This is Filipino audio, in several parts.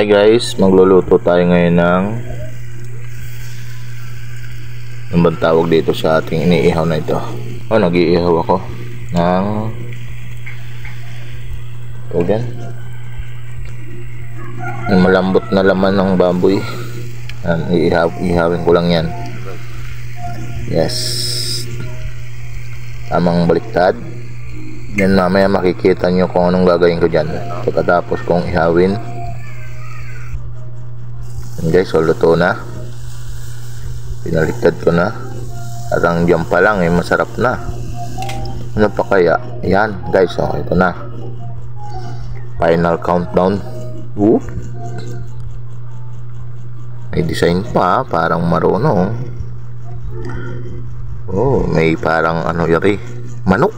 Hi guys, magluluto tayo ngayon ng ano bang tawag dito sa ating iniihaw na ito. Nag-iihaw ako ng yung malambot na laman ng baboy. Ihawin ko lang yan. Yes, tamang baliktad. Then mamaya makikita nyo kung anong gagawin ko dyan pagkatapos kong ihawin. Yan guys, so luto na. Pinaliktad ko na. Parang dyan pa lang masarap na. Ano pa kaya? Yan guys, so ito na. Final countdown. Whoop. May design pa, parang marunong. May parang ano yari. Manok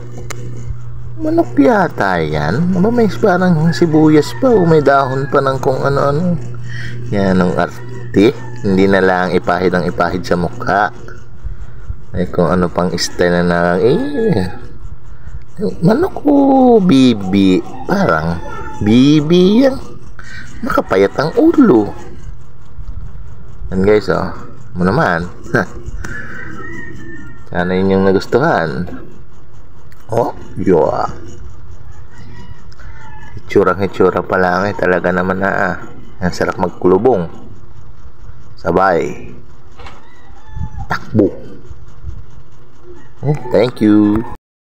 yata yan. May parang sibuyas pa, may dahon pa ng kung ano-ano. Yan ang arte. Hindi na lang ipahid ang ipahid sa mukha. Ay kung ano pang style na manok bibi. Parang bibi yan. Makapayat ang ulo. Yan guys, mo naman. Sana yun yung nagustuhan. Yeah. Hitsura pa lang talaga naman na ang sarap magkulubong. Sabay takbo. Thank you.